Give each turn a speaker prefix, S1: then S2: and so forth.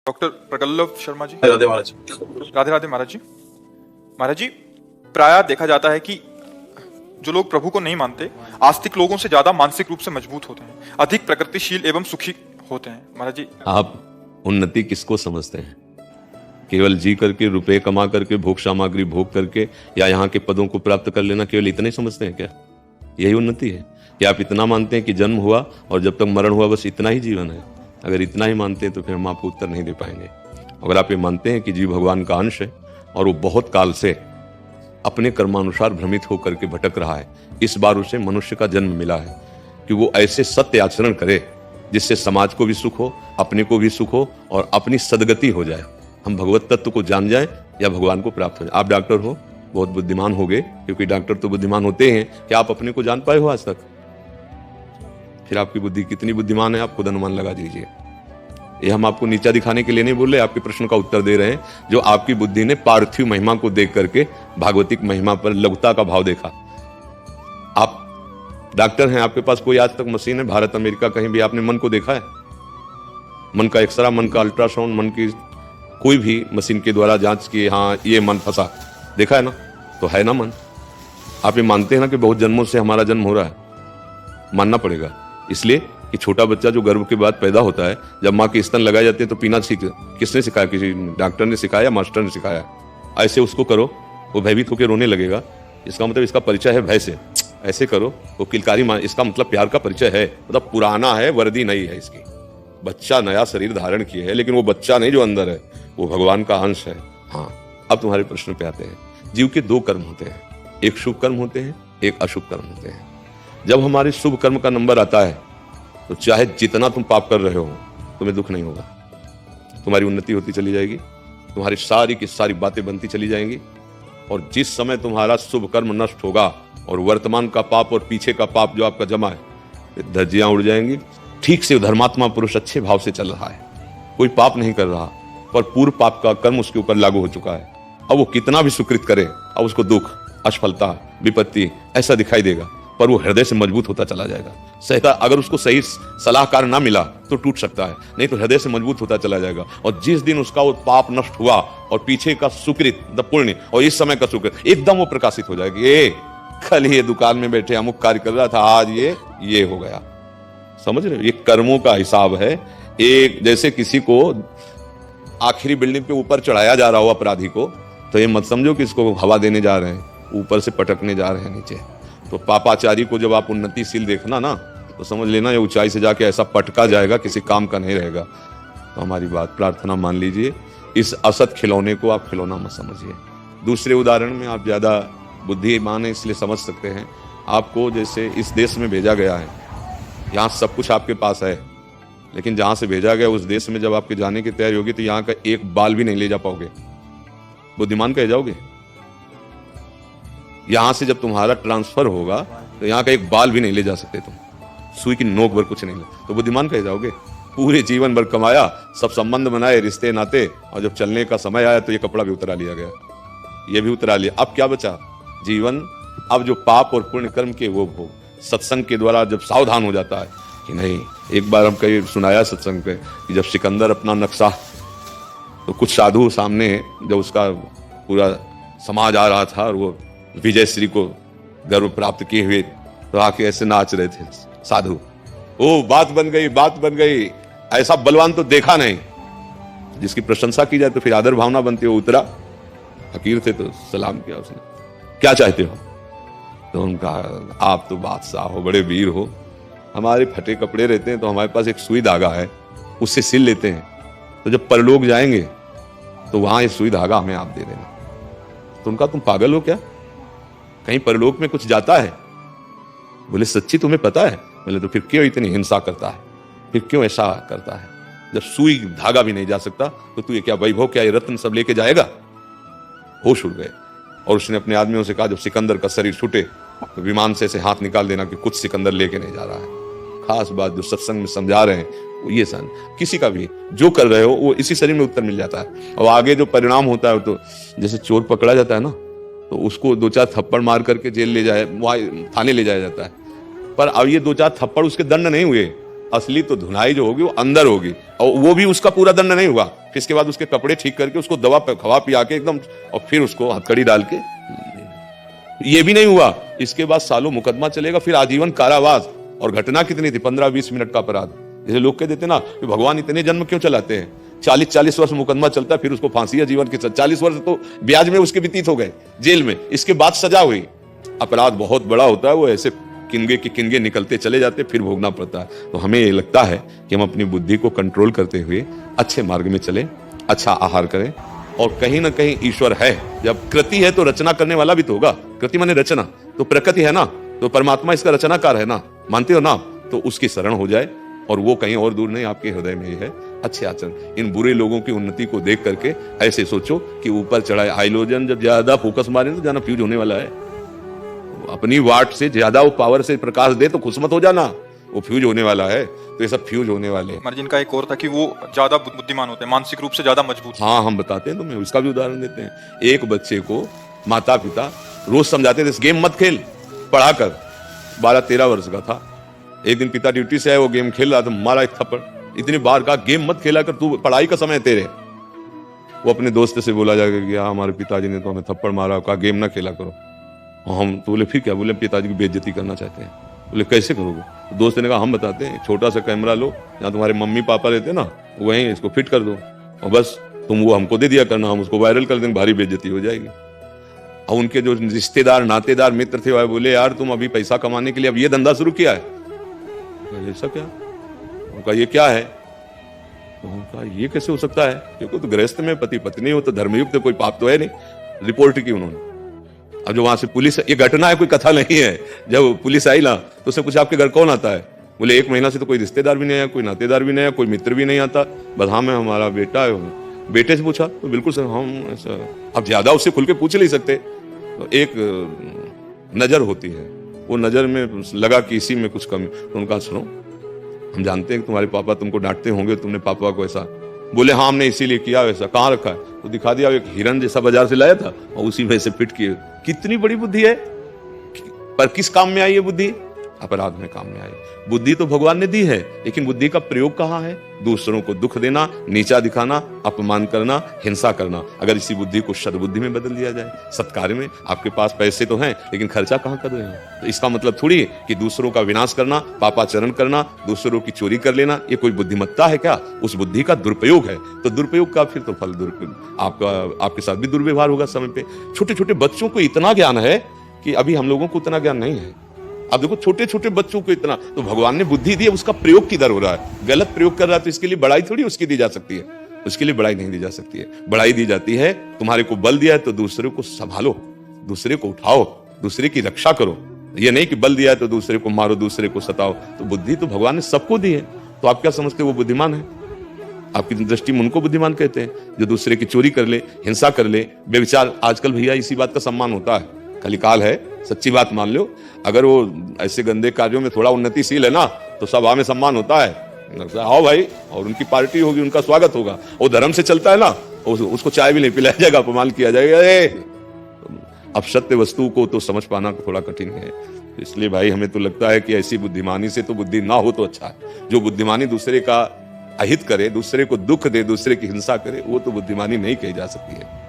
S1: Doctor प्रगल्भ शर्मा जी।
S2: राधे महाराज।
S1: राधे राधे महाराज जी। महाराज जी, प्रायः देखा जाता है कि जो लोग प्रभु को नहीं मानते आस्तिक लोगों से ज्यादा मानसिक रूप से मजबूत होते हैं, अधिक प्रगतिशील एवं सुखी होते हैं। महाराज जी,
S2: आप उन्नति किसको समझते हैं? केवल जी करके, रुपए कमा करके, भोग सामग्री भोग करके, या यहाँ के पदों को प्राप्त कर लेना, केवल इतने समझते हैं क्या? यही उन्नति है कि आप इतना मानते हैं कि जन्म हुआ और जब तक मरण हुआ बस इतना ही जीवन है? अगर इतना ही मानते हैं तो फिर हम आपको उत्तर नहीं दे पाएंगे। अगर आप ये मानते हैं कि जीव भगवान का अंश है और वो बहुत काल से अपने कर्मानुसार भ्रमित होकर के भटक रहा है, इस बार उसे मनुष्य का जन्म मिला है कि वो ऐसे सत्य आचरण करे जिससे समाज को भी सुख हो, अपने को भी सुख हो और अपनी सदगति हो जाए, हम भगवत तत्व को जान जाए या भगवान को प्राप्त हो जाए। आप डॉक्टर हो, बहुत बुद्धिमान हो गए, क्योंकि डॉक्टर तो बुद्धिमान होते हैं। कि आप अपने को जान पाए हो आज तक? फिर आपकी बुद्धि कितनी बुद्धिमान है आप खुद अनुमान लगा दीजिए। ये हम आपको नीचा दिखाने के लिए नहीं बोल रहे, आपके प्रश्न का उत्तर दे रहे हैं। जो आपकी बुद्धि ने पार्थिव महिमा को देख करके भागवतिक महिमा पर लघुता का भाव देखा। आप डॉक्टर हैं, आपके पास कोई आज तक मशीन है? भारत अमेरिका कहीं भी आपने मन को देखा है? मन का एक्सरा, मन का अल्ट्रासाउंड, मन की कोई भी मशीन के द्वारा जांच की, हाँ ये मन फंसा, देखा है ना? तो है ना मन? आप ये मानते हैं ना कि बहुत जन्मों से हमारा जन्म हो रहा है? मानना पड़ेगा। इसलिए कि छोटा बच्चा जो गर्भ के बाद पैदा होता है, जब माँ के स्तन लगाए जाते हैं तो पीना किसने सिखाया? किसी डॉक्टर ने सिखाया, मास्टर ने सिखाया? ऐसे उसको करो, वो भयभीत होकर रोने लगेगा, इसका मतलब इसका परिचय है भय से। ऐसे करो, वो किलकारी माँ, इसका मतलब प्यार का परिचय है, मतलब पुराना है, वर्दी नई है इसकी। बच्चा नया शरीर धारण किए है, लेकिन वो बच्चा नहीं जो अंदर है, वो भगवान का अंश है। हाँ, अब तुम्हारे प्रश्न पे आते हैं। जीव के दो कर्म होते हैं, एक शुभ कर्म होते हैं, एक अशुभ कर्म होते हैं। जब हमारे शुभ कर्म का नंबर आता है तो चाहे जितना तुम पाप कर रहे हो तुम्हें दुख नहीं होगा, तुम्हारी उन्नति होती चली जाएगी, तुम्हारी सारी की सारी बातें बनती चली जाएंगी। और जिस समय तुम्हारा शुभ कर्म नष्ट होगा और वर्तमान का पाप और पीछे का पाप जो आपका जमा है, धज्जियां उड़ जाएंगी। ठीक से धर्मात्मा पुरुष अच्छे भाव से चल रहा है, कोई पाप नहीं कर रहा, पर पूर्व पाप का कर्म उसके ऊपर लागू हो चुका है। अब वो कितना भी सुकृत करे, अब उसको दुख, असफलता, विपत्ति ऐसा दिखाई देगा, पर वो हृदय से मजबूत होता चला जाएगा। सहता अगर उसको सही सलाहकार ना मिला तो टूट सकता है, नहीं तो हृदय से मजबूत होता चला जाएगा। और जिस दिन उसका वो पाप नष्ट हुआ और पीछे का सुकृत, द पुण्य, और इस समय का सुकृत, एकदम वो प्रकाशित हो जाएगी। ये कल ये दुकान में बैठे अमुक कार्य कर रहा था, आज ये हो गया। समझ रहे हो? ये कर्मों का हिसाब है। एक जैसे किसी को आखिरी बिल्डिंग पे ऊपर चढ़ाया जा रहा हो अपराधी को, तो ये मत समझो कि इसको हवा देने जा रहे हैं, ऊपर से पटकने जा रहे हैं नीचे। तो पापाचारी को जब आप उन्नतिशील देखना ना, तो समझ लेना ये ऊंचाई से जाके ऐसा पटका जाएगा, किसी काम का नहीं रहेगा। तो हमारी बात प्रार्थना मान लीजिए, इस असत खिलौने को आप खिलौना मत समझिए। दूसरे उदाहरण में आप ज्यादा बुद्धिमान है इसलिए समझ सकते हैं। आपको जैसे इस देश में भेजा गया है, यहाँ सब कुछ आपके पास है, लेकिन जहां से भेजा गया उस देश में जब आपके जाने की तैयारी होगी तो यहाँ का एक बाल भी नहीं ले जा पाओगे। बुद्धिमान कह जाओगे? यहां से जब तुम्हारा ट्रांसफर होगा तो यहाँ का एक बाल भी नहीं ले जा सकते तुम, सुई की नोक भर कुछ नहीं ले, तो बुद्धिमान कह जाओगे? पूरे जीवन भर कमाया, सब संबंध बनाए, रिश्ते नाते, और जब चलने का समय आया तो ये कपड़ा भी उतरा लिया गया, ये भी उतरा लिया। अब क्या बचा? जीवन। अब जो पाप और पुण्य कर्म के वो भोग सत्संग के द्वारा जब सावधान हो जाता है कि नहीं। एक बार हम कहीं सुनाया सत्संग पे कि जब सिकंदर अपना नक्शा, तो कुछ साधु सामने, जब उसका पूरा समाज आ रहा था और वो विजय श्री को गर्व प्राप्त किए हुए, तो आके ऐसे नाच रहे थे साधु। ओ बात बन गई, बात बन गई, ऐसा बलवान तो देखा नहीं। जिसकी प्रशंसा की जाए तो फिर आदर भावना बनती है। उतरा, फकीर थे तो सलाम किया उसने, क्या चाहते हो? तो उनका, आप तो बादशाह हो, बड़े वीर हो, हमारे फटे कपड़े रहते हैं तो हमारे पास एक सुई धागा है, उससे सिल लेते हैं, तो जब परलोक जाएंगे तो वहां ये सुई धागा हमें आप दे देना। तो उनका, तुम पागल हो क्या? कहीं परलोक में कुछ जाता है? बोले सच्ची तुम्हें पता है? बोले तो फिर क्यों इतनी हिंसा करता है, फिर क्यों ऐसा करता है? जब सुई धागा भी नहीं जा सकता तो तू ये क्या वैभव, क्या ये रत्न सब लेके जाएगा? होश उड़ गए और उसने अपने आदमियों से कहा जब सिकंदर का शरीर छूटे तो विमान से ऐसे हाथ निकाल देना कि कुछ सिकंदर लेके नहीं जा रहा है। खास बात जो सत्संग में समझा रहे हैं वो ये सन, किसी का भी जो कर रहे हो वो इसी शरीर में उत्तर मिल जाता है। और आगे जो परिणाम होता है, तो जैसे चोर पकड़ा जाता है ना, तो उसको 2-4 थप्पड़ मार करके जेल ले जाए, वहां थाने ले जाया जाता है। पर अब ये 2-4 थप्पड़ उसके दंड नहीं हुए, असली तो धुनाई जो होगी वो अंदर होगी, और वो भी उसका पूरा दंड नहीं हुआ। फिर इसके बाद उसके कपड़े ठीक करके उसको दवा खवा पिया के एकदम, और फिर उसको हथकड़ी डाल के, ये भी नहीं हुआ। इसके बाद सालों मुकदमा चलेगा, फिर आजीवन कारावास। और घटना कितनी थी? 15-20 मिनट का अपराध। जैसे लोग कह देते ना कि भगवान इतने जन्म क्यों चलाते हैं? 40-40 वर्ष मुकदमा चलता है, फिर उसको फांसी है जीवन की। 40 वर्ष तो ब्याज में उसके व्यतीत हो गए जेल में, इसके बाद सजा हुई। अपराध बहुत बड़ा होता है, वो ऐसे किनगे के किनगे निकलते चले जाते, फिर भोगना पड़ता है। तो हमें ये लगता है कि हम अपनी बुद्धि को कंट्रोल करते हुए अच्छे मार्ग में चले, अच्छा आहार करें, और कहीं ना कहीं ईश्वर है। जब कृति है तो रचना करने वाला भी तो होगा। कृति माने रचना, तो प्रकृति है ना, तो परमात्मा इसका रचनाकार है ना, मानते हो ना? तो उसकी शरण हो जाए, और वो कहीं और दूर नहीं, आपके हृदय में ही है। अच्छे आचरण, इन बुरे लोगों की उन्नति को देख करके ऐसे सोचो कि ऊपर चढ़ाए। हाइड्रोजन जब ज्यादा फोकस मारे तो जाना फ्यूज होने वाला है। अपनी वाट से ज्यादा वो पावर से प्रकाश दे तो खुश मत हो जाना, वो फ्यूज होने वाला है। तो ये सब फ्यूज होने वाले हैं।
S1: मार्जिन का एक और था कि वो ज्यादा बुद्धिमान होते हैं, मानसिक रूप से ज्यादा मजबूत।
S2: हाँ, हम बताते हैं तुम्हें, उसका भी उदाहरण देते हैं। एक बच्चे को माता पिता रोज समझाते थे गेम मत खेल, पढ़ाकर। 12-13 वर्ष का था। एक दिन पिता ड्यूटी से आए, वो गेम खेल रहा था, मारा एक थप्पड़। इतनी बार कहा गेम मत खेला कर, तू पढ़ाई का समय है तेरे। वो अपने दोस्त से बोला जाएगा कि हाँ हमारे पिताजी ने तो हमें थप्पड़ मारा, कहा गेम ना खेला करो। हम तो बोले फिर क्या? बोले पिताजी की बेइज्जती करना चाहते हैं। बोले कैसे करोगे? तो दोस्त ने कहा हम बताते हैं, छोटा सा कैमरा लो, जहाँ तुम्हारे मम्मी पापा रहते हैं ना, वहीं इसको फिट कर दो, और बस तुम वो हमको दे दिया करना, हम उसको वायरल कर देंगे, भारी बेइज्जती हो जाएगी। और उनके जो रिश्तेदार नातेदार मित्र थे वह बोले यार तुम अभी पैसा कमाने के लिए अब ये धंधा शुरू किया है? ऐसा क्या? उनका ये क्या है? उनका ये कैसे हो सकता है? क्योंकि तो गृहस्थ में पति पत्नी हो तो धर्मयुक्त, कोई पाप तो है नहीं। रिपोर्ट की उन्होंने। अब जो वहां से पुलिस, ये घटना है, कोई कथा नहीं है। जब पुलिस आई ना तो उसने पूछा आपके घर कौन आता है? बोले 1 महीना से तो कोई रिश्तेदार भी नहीं आया, कोई नातेदार भी नहीं आया, कोई मित्र भी नहीं आता, बस हाँ मैं हमारा बेटा है। बेटे से पूछा तो बिल्कुल सर हम ऐसा। अब ज्यादा उससे खुल के पूछ नहीं सकते, तो एक नजर होती है, वो नजर में लगा कि इसी में कुछ कमी। तो उनका सुनो हम जानते हैं कि तुम्हारे पापा तुमको डांटते होंगे, तुमने पापा को ऐसा। बोले हाँ हमने इसीलिए किया वैसा। कहाँ रखा है? तो दिखा दिया, एक हिरन जैसा बाजार से लाया था और उसी में से फिट किए। कितनी बड़ी बुद्धि है, पर किस काम में आई ये बुद्धि? अपराध में काम में आई। बुद्धि तो भगवान ने दी है, लेकिन बुद्धि का प्रयोग कहाँ है? दूसरों को दुख देना, नीचा दिखाना, अपमान करना, हिंसा करना। अगर इसी बुद्धि को सद्बुद्धि में बदल दिया जाए, सत्कार्य में। आपके पास पैसे तो हैं लेकिन खर्चा कहाँ कर रहे हैं? तो इसका मतलब थोड़ी है कि दूसरों का विनाश करना, पापाचरण करना, दूसरों की चोरी कर लेना, ये कोई बुद्धिमत्ता है क्या? उस बुद्धि का दुरुपयोग है। तो दुरुपयोग का फिर तो फल दुरुपयोग आपके साथ भी दुर्व्यवहार होगा समय पे। छोटे छोटे बच्चों को इतना ज्ञान है कि अभी हम लोगों को उतना ज्ञान नहीं है। अब देखो छोटे छोटे बच्चों को इतना, तो भगवान ने बुद्धि दी है, उसका प्रयोग किधर हो रहा है? गलत प्रयोग कर रहा है, तो इसके लिए बड़ाई थोड़ी उसकी दी जा सकती है। उसके लिए बड़ाई नहीं दी जा सकती है। बड़ाई दी जाती है तुम्हारे को बल दिया है तो दूसरे को संभालो, दूसरे को उठाओ, दूसरे की रक्षा करो। ये नहीं कि बल दिया है तो दूसरे को मारो, दूसरे को सताओ। तो बुद्धि तो भगवान ने सबको दी है, तो आप क्या समझते हो वो बुद्धिमान है? आपकी दृष्टि में उनको बुद्धिमान कहते हैं जो दूसरे की चोरी कर ले, हिंसा कर ले, बेविचार। आजकल भैया इसी बात का सम्मान होता है, कलिकाल है, सच्ची बात मान लो। अगर वो ऐसे गंदे कार्यों में थोड़ा उन्नतिशील है ना तो सभा में सम्मान होता है, आओ भाई, और उनकी पार्टी होगी, उनका स्वागत होगा। वो धर्म से चलता है ना, उसको चाय भी नहीं पिलाया जाएगा, अपमान किया जाएगा। अब सत्य वस्तु को तो समझ पाना थोड़ा कठिन है। इसलिए भाई हमें तो लगता है कि ऐसी बुद्धिमानी से तो बुद्धि ना हो तो अच्छा है। जो बुद्धिमानी दूसरे का अहित करे, दूसरे को दुख दे, दूसरे की हिंसा करे, वो तो बुद्धिमानी नहीं कही जा सकती है।